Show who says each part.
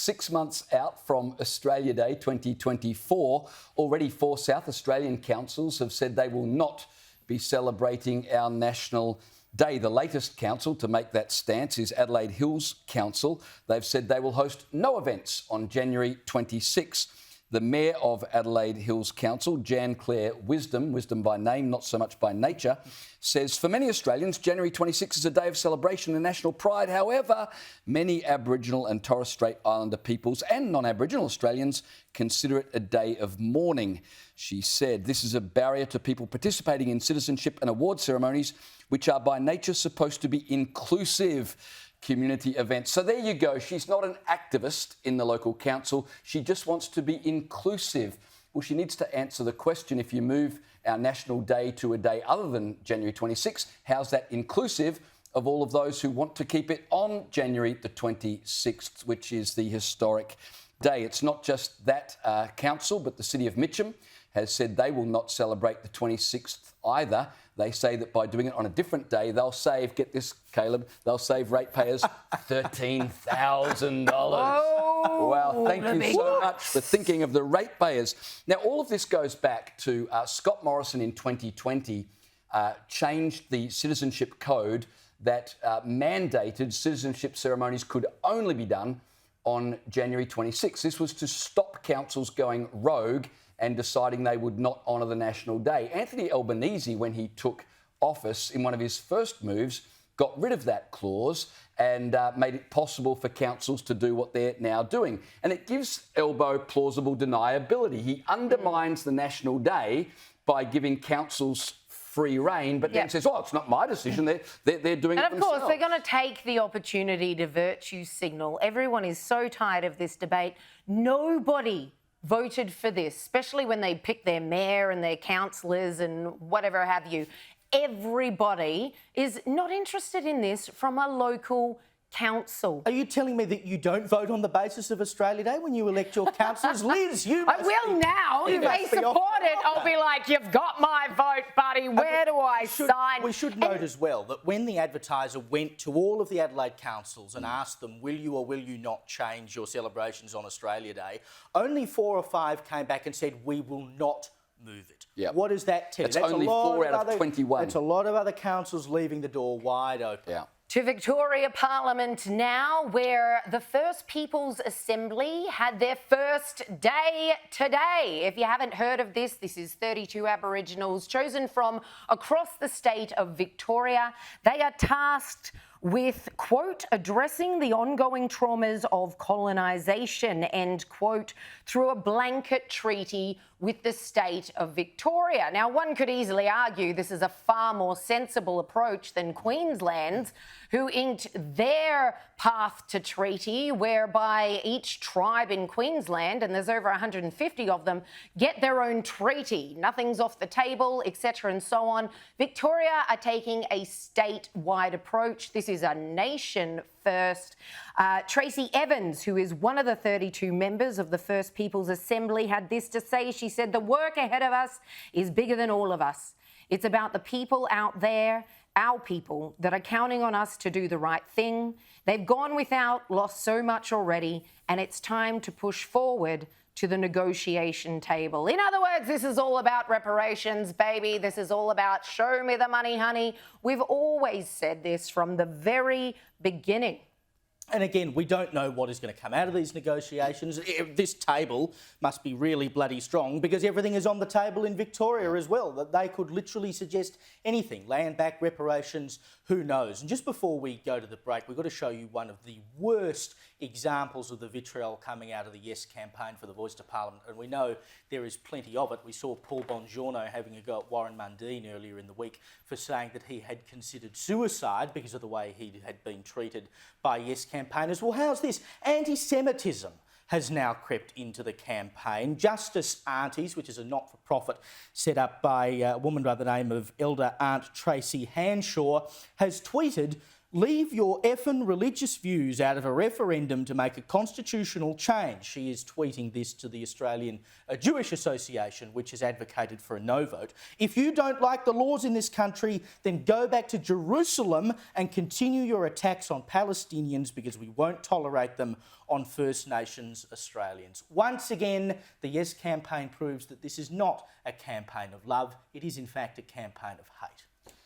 Speaker 1: 6 months out from Australia Day 2024. Already 4 South Australian councils have said they will not be celebrating our National Day. The latest council to make that stance is Adelaide Hills Council. They've said they will host no events on January 26. The Mayor of Adelaide Hills Council, Jan Claire Wisdom by name, not so much by nature, says for many Australians, January 26 is a day of celebration and national pride. However, many Aboriginal and Torres Strait Islander peoples and non-Aboriginal Australians consider it a day of mourning. She said this is a barrier to people participating in citizenship and award ceremonies, which are by nature supposed to be inclusive community events. So there you go. She's not an activist in the local council. She just wants to be inclusive. Well, she needs to answer the question, if you move our National Day to a day other than January 26, how's that inclusive of all of those who want to keep it on January the 26th, which is the historic day? It's not just that council, but the City of Mitcham has said they will not celebrate the 26th either. They say that by doing it on a different day, they'll save, get this, Caleb, they'll save ratepayers $13,000.
Speaker 2: Oh,
Speaker 1: wow, thank you so much for thinking of the ratepayers. Now, all of this goes back to Scott Morrison in 2020 changed the citizenship code that mandated citizenship ceremonies could only be done on January 26. This was to stop councils going rogue and deciding they would not honour the National Day. Anthony Albanese, when he took office, in one of his first moves, got rid of that clause and made it possible for councils to do what they're now doing. And it gives Elbo plausible deniability. He undermines the National Day by giving councils free rein, but then says, oh, it's not my decision, they're doing it themselves.
Speaker 2: And of course, they're going to take the opportunity to virtue signal. Everyone is so tired of this debate. Nobody voted for this, especially when they pick their mayor and their councillors and whatever have you. Everybody is not interested in this from a local council.
Speaker 3: Are you telling me that you don't vote on the basis of Australia Day when you elect your councillors? Liz, you
Speaker 2: I will now. If they support it, I'll be like, you've got my vote, buddy. Where do I sign?
Speaker 3: We should note as well that when the advertiser went to all of the Adelaide councils and asked them, will you or will you not change your celebrations on Australia Day, only 4 or 5 came back and said, we will not move it.
Speaker 1: Yep.
Speaker 3: What does that tell you?
Speaker 1: That's only 4 out of 21.
Speaker 3: That's a lot of other councils leaving the door wide open.
Speaker 1: Yeah.
Speaker 2: To Victoria Parliament now, where the First Peoples Assembly had their first day today. If you haven't heard of this, this is 32 Aboriginals chosen from across the state of Victoria. They are tasked with, quote, addressing the ongoing traumas of colonisation, end quote, through a blanket treaty with the state of Victoria. Now, one could easily argue this is a far more sensible approach than Queensland's, who inked their path to treaty, whereby each tribe in Queensland, and there's over 150 of them, get their own treaty. Nothing's off the table, etc. and so on. Victoria are taking a statewide approach. This is a nation first. Tracy Evans, who is one of the 32 members of the First Peoples Assembly, had this to say. She said, the work ahead of us is bigger than all of us. It's about the people out there, our people, that are counting on us to do the right thing. They've gone without, lost so much already, and it's time to push forward to the negotiation table. In other words, this is all about reparations, baby. This is all about show me the money, honey. We've always said this from the very beginning.
Speaker 3: And again, we don't know what is going to come out of these negotiations. This table must be really bloody strong because everything is on the table in Victoria as well, that they could literally suggest anything, land back, reparations, who knows. And just before we go to the break, we've got to show you one of the worst examples of the vitriol coming out of the Yes campaign for the Voice to Parliament. And we know there is plenty of it. We saw Paul Bongiorno having a go at Warren Mundine earlier in the week for saying that he had considered suicide because of the way he had been treated by Yes campaigners. Well, how's this? Anti-Semitism has now crept into the campaign. Justice Aunties, which is a not-for-profit set up by a woman by the name of Elder Aunt Tracy Hanshaw, has tweeted, Leave your effing religious views out of a referendum to make a constitutional change. She is tweeting this to the Australian Jewish Association, which has advocated for a no vote. If you don't like the laws in this country, then go back to Jerusalem and continue your attacks on Palestinians, because we won't tolerate them on First Nations Australians. Once again, the Yes campaign proves that this is not a campaign of love. It is, in fact, a campaign of hate.